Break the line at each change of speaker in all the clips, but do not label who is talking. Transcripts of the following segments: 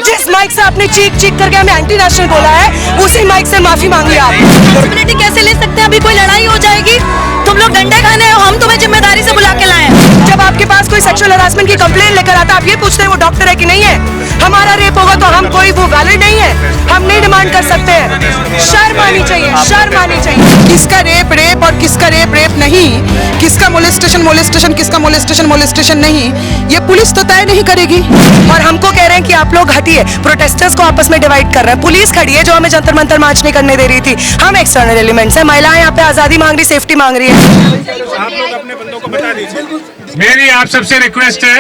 जिस माइक से आपने चीख चीख करके हमें एंटी नेशनल बोला है, उसी माइक से माफी मांगी आप।
रिस्पांसिबिलिटी कैसे ले सकते हैं? अभी कोई लड़ाई हो जाएगी, तुम लोग डंडे खाने हो, हम तुम्हें जिम्मेदारी से बुला के लाए हैं।
जब आपके पास कोई सेक्सुअल हरासमेंट की कंप्लेंट लेकर आता, आप ये पूछते हैं वो डॉक्टर है कि नहीं है? हमारा रेप होगा तो हम कोई वो वैलिड नहीं है, हम नहीं डिमांड कर सकते हैं। शर्म आनी चाहिए, शर्म आनी चाहिए।
किसका रेप रेप और किसका रेप रेप नहीं, किसका मोलेस्टेशन मोलेस्टेशन, किसका मोलेस्टेशन मोलेस्टेशन नहीं, ये पुलिस तो तय नहीं करेगी।
और हमको कह रहे हैं कि आप लोग हटिए, प्रोटेस्टर्स को आपस में डिवाइड कर रहे हैं। पुलिस खड़ी है जो हमें जंतर मंतर मार्च नहीं करने दे रही थी। हम एक्सटर्नल एलिमेंट्स हैं, महिलाएं यहाँ पे आजादी मांग रही, सेफ्टी मांग रही है।
आप लोग अपने बंदों को बता दीजिए। मेरी आप सबसे रिक्वेस्ट है,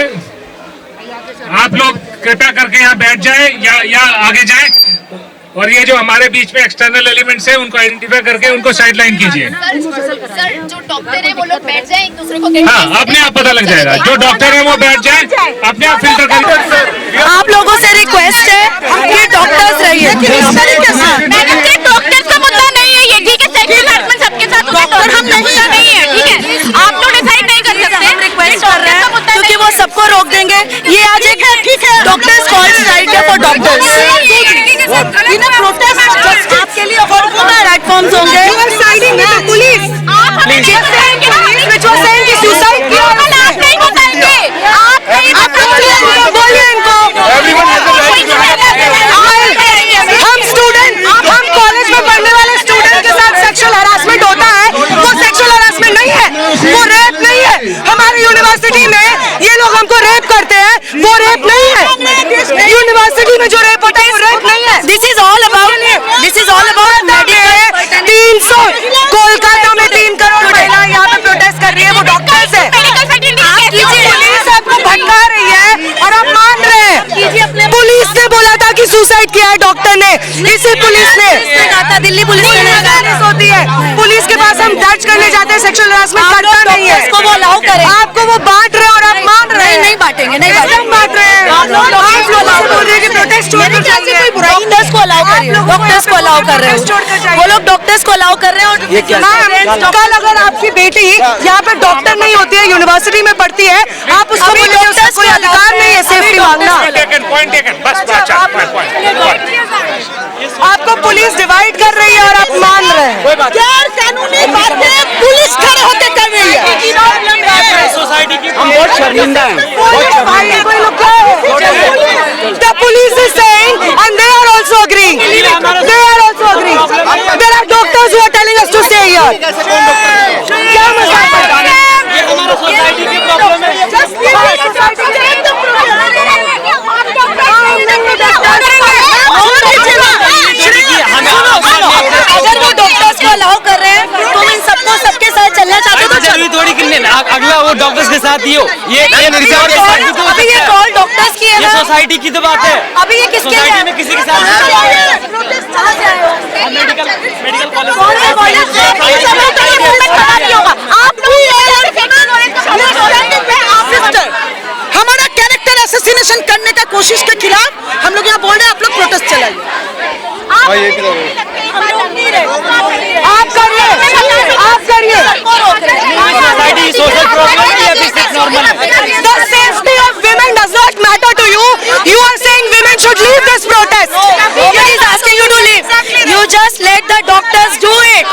आप लोग कृपया करके यहाँ बैठ जाए या आगे जाए, और ये जो हमारे बीच में एक्सटर्नल एलिमेंट्स हैं उनको आइडेंटिफाई करके उनको साइडलाइन कीजिए।
सर जो डॉक्टर है वो लोग बैठ जाए, एक दूसरे को।
हाँ, अपने आप पता लग जाएगा। जो डॉक्टर है वो बैठ जाए, अपने आप फिल्टर कर।
आप लोगों से रिक्वेस्ट है कि डॉक्टर्स रहिए।
डॉक्टर्स का मुद्दा नहीं है ये, ठीक है? सेक्सुअल हरासमेंट सबके साथ डॉक्टर हम मुद्दा नहीं है, ठीक है? आप लोग डिसाइड नहीं कर सकते।
हम रिक्वेस्ट कर रहे हैं क्योंकि वो सबको रोक देंगे। ये आज एक डॉक्टर्स कॉल स्ट्राइक है फॉर डॉक्टर्स। आपके लिए और प्लेटफॉर्म्स होंगे।
पुलिस बोलिए इनको, हम स्टूडेंट, हम कॉलेज में पढ़ने वाले स्टूडेंट के साथ सेक्सुअल हरासमेंट होता है, वो सेक्सुअल हरासमेंट नहीं है, वो रेप नहीं है। हमारी यूनिवर्सिटी में ये लोग हमको रेप करते हैं, वो रेप नहीं है। यूनिवर्सिटी में जो रेप होता है वो रेप नहीं है।
This is all about
300 Kolkata में 3 करोड़ महिला यहाँ पे प्रोटेस्ट कर रही है, वो डॉक्टर्स है। पुलिस आपको भटका रही है और आप मान रहे हैं। पुलिस ने बोला था कि सुसाइड किया है डॉक्टर ने, इसी पुलिस ने
कहा था, दिल्ली पुलिस ने
होती है। पुलिस के पास हम दर्ज करने जाते हैं, सेक्सुअल हरासमेंट करता नहीं है।
इसको वो अलाउ करें।
आपको वो बांट रहे हैं और आप मान रहे हैं।
नहीं बांटेंगे, नहीं
बांट रहे हैं। आप लोग बोल रहे हैं कि प्रोटेस्ट छोड़कर जाइए।
डॉक्टर्स को अलाउ करिए, डॉक्टर्स को अलाउ कर रहे हैं वो लोग, डॉक्टर्स को अलाउ कर रहे हैं। और
कल अगर आपकी बेटी यहाँ पे डॉक्टर नहीं होती है, यूनिवर्सिटी में पढ़ती है, आप उसको बोलेंगे उसका कोई अधिकार नहीं है सेफ्टी मांगना। आपको पुलिस डिवाइड कर रही है और आप मान रहे हैं।
गैर कानूनी बातें पुलिस खड़े होकर कर रही है।
सोसाइटी की हम बहुत शर्मिंदा हैं।
The police is saying, and they are also agreeing. They are also agreeing. There are doctors who are telling us to stay here. क्या मजाक है?
ये हमारा सोसाइटी की प्रॉब्लम है।
अगर वो डॉक्टर्स को अलाउ कर रहे हैं, तुम इन सबको सबके साथ चलना चाहते हो तो
जरूरी थोड़ी कि अगला वो डॉक्टर्स के साथ ही हो। ये
अभी ये कॉल डॉक्टर्स की है
ये
ना?
सोसाइटी की तो बात है।
अभी ये किसके
सोसाइटी
है?
में किसी के साथ मेडिकल कॉलेज
हमारा कैरेक्टर असैसिनेशन करने का कोशिश के खिलाफ हम लोग यहाँ बोल रहे हैं, आप लोग प्रोटेस्ट चलाइए।
आप करिए, आप करिए।
सोसाइटी सोशल प्रॉब्लम है या फिर नॉर्मल है?
The safety of women does not matter to you. You are saying women should leave this protest.
Nobody is asking you to leave. You just let the doctors do it.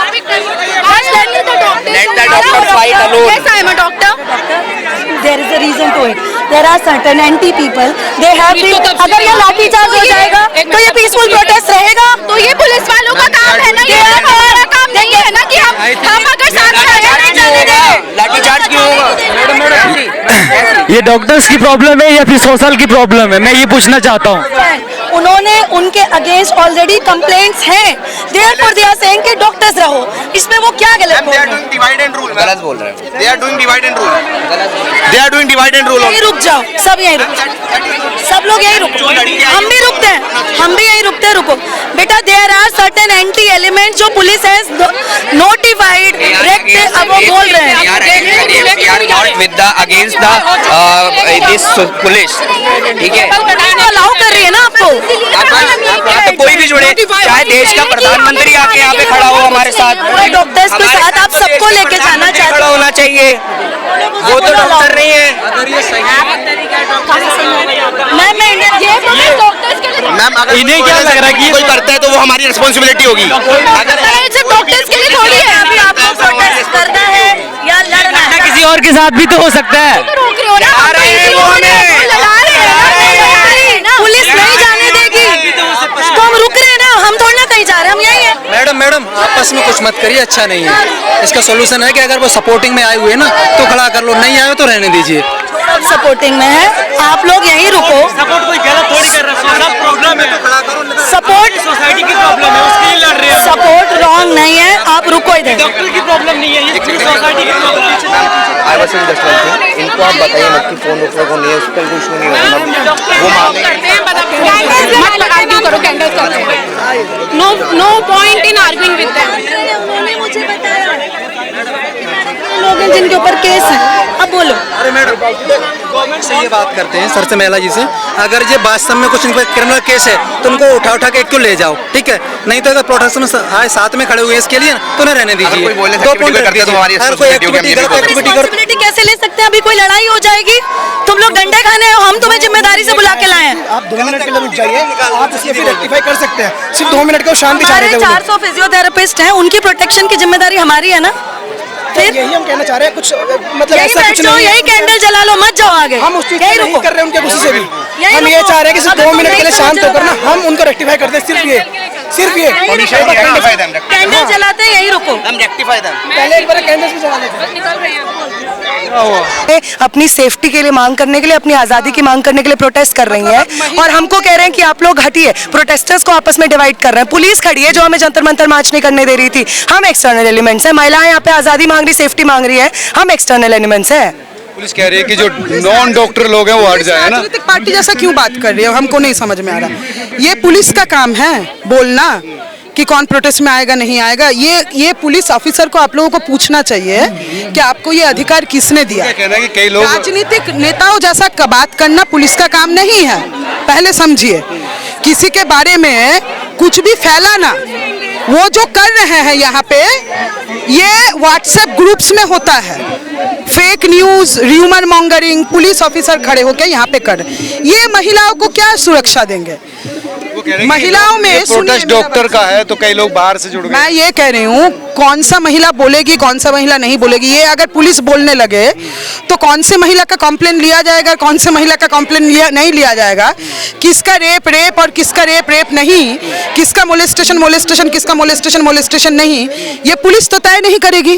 Just let the doctors
fight alone.
Yes, I am a doctor. There is a reason to it. There are certain anti people. They have been. अगर ये लाठीचार्ज हो जाएगा तो ये peaceful protest रहेगा।
तो ये police वालों का काम है ना, ये हमारा काम नहीं है ना कि हम अगर साथ
लाठीचार्ज क्यों होगा? ये डॉक्टर्स की प्रॉब्लम है या फिर सोशल की प्रॉब्लम है, मैं ये पूछना चाहता हूँ।
उन्होंने उनके अगेंस्ट ऑलरेडी कंप्लेंट्स हैं, देयरफॉर दे आर सेइंग कि डॉक्टर्स रहो। इसमें वो क्या गलत बोल रहे हैं?
डिवाइड एंड रूल गलत बोल रहे हैं। They are doing divide and rule. They are doing divide and rule.
यहीं रुक जाओ, सब यहीं रुक जाओ, सब लोग यहीं रुको। हम भी रुकते हैं, हम भी यहीं रुकते हैं, रुको बेटा। There are certain anti element जो पुलिस हैज नोटिफाइड रेक्ट, अब वो बोल रहे हैं
with the against the this police, ठीक है?
अलाउ कर रही है ना आपको।
तो कोई भी जुड़े, चाहे देश का प्रधानमंत्री आके यहाँ पे खड़ा हो हमारे साथ,
डॉक्टर्स के साथ आप सबको लेके जाना चाहते
खड़ा होना चाहिए। वो तो डॉक्टर नहीं है।
मैं ये डॉक्टर्स के
मैम अगर
इन्हें क्या लग रहा है कि
कोई करता है तो वो हमारी रिस्पॉन्सिबिलिटी होगी। अगर
सिर्फ डॉक्टर्स के लिए थोड़ी है, अभी आपको प्रोटेस्ट करना है या लड़ना है।
किसी और के साथ भी तो हो सकता है।
रोक रहे हो ना,
आ रहे हैं वो हमें।
लड़ा रहे हैं ना,
पुलिस नहीं जाने देगी तो हम रुक रहे हैं ना, हम थोड़ी ना कहीं जा रहे हैं, हम यही है।
मैडम आपस में कुछ मत करिए, अच्छा नहीं है। इसका सोल्यूशन है कि अगर वो सपोर्टिंग में आए हुए ना तो खड़ा कर लो, नहीं आए तो रहने दीजिए।
सब सपोर्टिंग में है, आप लोग यहीं रुको।
सपोर्ट कोई गलत थोड़ी कर रहा है, सब प्रॉब्लम है।
सपोर्ट
सोसाइटी की प्रॉब्लम है, उसके लिए लड़ रहे हैं।
सपोर्ट रॉन्ग नहीं है, आप रुको इधर।
डॉक्टर की प्रॉब्लम नहीं है, ये सोसाइटी की प्रॉब्लम है।
इनको आप बताइए मत कि फोन रोकने को नहीं है, उस पर कुछ नहीं होगा, वो
no point in arguing with them.
उन्होंने मुझे बताया लोग हैं जिनके ऊपर केस है, अब बोलो।
अरे मैडम गवर्नमेंट से ये बात करते हैं सर से, महिला जी से, अगर ये वास्तव में कुछ इन पर क्रिमिनल केस है तो उनको उठा के क्यों ले जाओ, ठीक है। नहीं तो अगर प्रोटेक्शन में आए साथ में खड़े हुए इसके लिए तो नहीं रहने दीजिए।
रिस्पॉन्सिबिलिटी कैसे ले सकते हैं? अभी कोई लड़ाई हो जाएगी, तुम लोग डंडे खाने हो, हम तुम्हें जिम्मेदारी से बुला के लाए हैं।
आप 2 मिनट के लिए रुक जाइए, आप इसके फिर रेक्टिफाई कर सकते हैं। सिर्फ 2 मिनट को शांति चाह रहे
हमारे
थे वो लोग।
400 फिजियोथेरेपिस्ट हैं, उनकी प्रोटेक्शन की जिम्मेदारी हमारी है ना। फिर
यही हम कहना चाह रहे हैं, कुछ मतलब
यही
ऐसा
बैठ
कुछ
जाओ,
नहीं
यही
है।
कैंडल जला लो, मत जाओ आगे।
हम उस चीज
यही
को नहीं
रुको।
कर रहे हैं उनके गुस्से से भी।
यही
हम ये
रुको।
चाह रहे हैं कि सिर्फ
अगर
2
तुम
मिनट के लिए
नहीं
शांत
समझ
होकर ना
रहे
हम उनको रेक्टिफाई करते हैं, सिर्फ ये
कैंडल जलाते हैं, यही रुको।
हम रेक्टिफाई दें।
पहले एक बार कैंडल्स भी जला लेते हैं।
निकल रहे हैं
अपनी सेफ्टी के लिए मांग करने के लिए, अपनी आजादी की मांग करने के लिए प्रोटेस्ट कर रही हैं और हमको कह रहे हैं कि आप लोग हटिए। प्रोटेस्टर्स को आपस में डिवाइड कर रहे हैं। पुलिस खड़ी है जो हमें जंतर मंतर मार्च नहीं करने दे रही थी। हम एक्सटर्नल एलिमेंट्स हैं, महिलाएं यहाँ पे आजादी मांग रही, सेफ्टी मांग रही है, हम एक्सटर्नल एलिमेंट्स हैं।
पुलिस कह रही है कि जो नॉन डॉक्टर लोग हैं वो हट जाए ना।
राजनीतिक पार्टी जैसा क्यों बात कर रही है, हमको नहीं समझ में आ रहा। ये पुलिस का काम है बोलना कि कौन प्रोटेस्ट में आएगा नहीं आएगा। ये पुलिस ऑफिसर को आप लोगों को पूछना चाहिए कि आपको ये अधिकार किसने दिया।
कहना है कि कई लोग
राजनीतिक नेताओं जैसा बात करना पुलिस का काम नहीं है, पहले समझिए। किसी के बारे में कुछ भी फैलाना, वो जो कर रहे हैं यहाँ पे, ये व्हाट्सएप ग्रुप्स में होता है। Fake news, rumour mongering, police officer खड़े होकर यहाँ पे कर रहे हैं। ये महिलाओं को क्या सुरक्षा देंगे? महिलाओं में
प्रोटेस्ट डॉक्टर का है तो कई लोग बाहर से जुड़ गए।
मैं ये कह रही हूँ, कौन सा महिला बोलेगी, कौन सा महिला नहीं बोलेगी, ये अगर पुलिस बोलने लगे तो कौन से महिला का कंप्लेन लिया जाएगा, कौन से महिला का कंप्लेन नहीं लिया जाएगा। किसका रेप और किसका रेप नहीं, किसका मोलेस्टेशन किसका मोलेस्टेशन नहीं, ये पुलिस तो तय नहीं करेगी,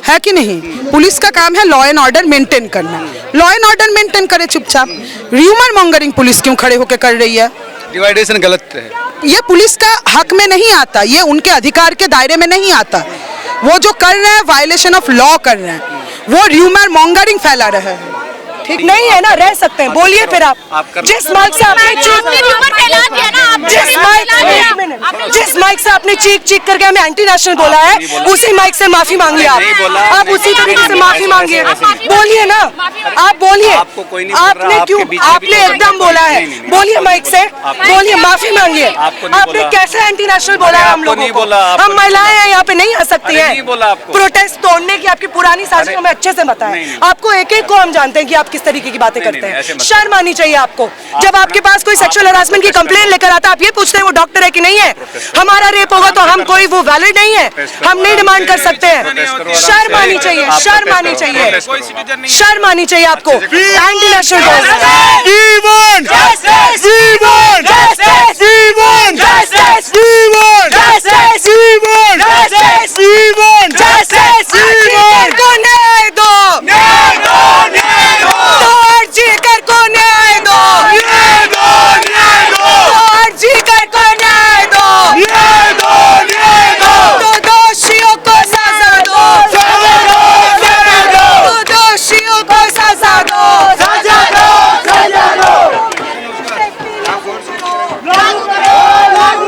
है कि नहीं। पुलिस का काम है लॉ एंड ऑर्डर मेंटेन करना। लॉ एंड ऑर्डर मेंटेन करे चुपचाप। र्यूमर मॉन्गरिंग पुलिस क्यों खड़े होकर कर रही है?
डिवाइडेशन गलत है।
ये पुलिस का हक में नहीं आता, ये उनके अधिकार के दायरे में नहीं आता। वो जो कर रहे हैं वायलेशन ऑफ लॉ कर रहे हैं, वो र्यूमर मॉन्गरिंग फैला रहे हैं।
ठीक नहीं है ना, रह सकते हैं। बोलिए फिर आप जिस माइक से आपने जिस माइक से आपने चीख करके हमें एंटी नेशनल बोला है, उसी माइक से माफी मांगिए आप उसी तरीके से माफी मांगिए। बोलिए ना, आप बोलिए। आपने क्यों, आपने एकदम बोला है, बोलिए माइक से, बोलिए, माफी मांगिए। आपने कैसे एंटी नेशनल बोला है हम लोगों को? हम महिलाएं हैं, यहाँ पे नहीं आ सकती हैं। प्रोटेस्ट तोड़ने की आपकी पुरानी साजिश हमें अच्छे से पता है। आपको एक एक को हम जानते हैं कि आप किस तरीके की बातें करते हैं। शर्म आनी चाहिए आपको। जब आपके पास कोई सेक्सुअल हरासमेंट की कंप्लेंट लेकर आता है, आप ये पूछते हैं वो डॉक्टर है कि नहीं है। हमारा रेप होगा तो हम कोई वो वैलिड नहीं है, हम नहीं डिमांड कर सकते हैं। शर्म आनी चाहिए, शर्म आनी चाहिए, शर्म आनी चाहिए आपको। Anti national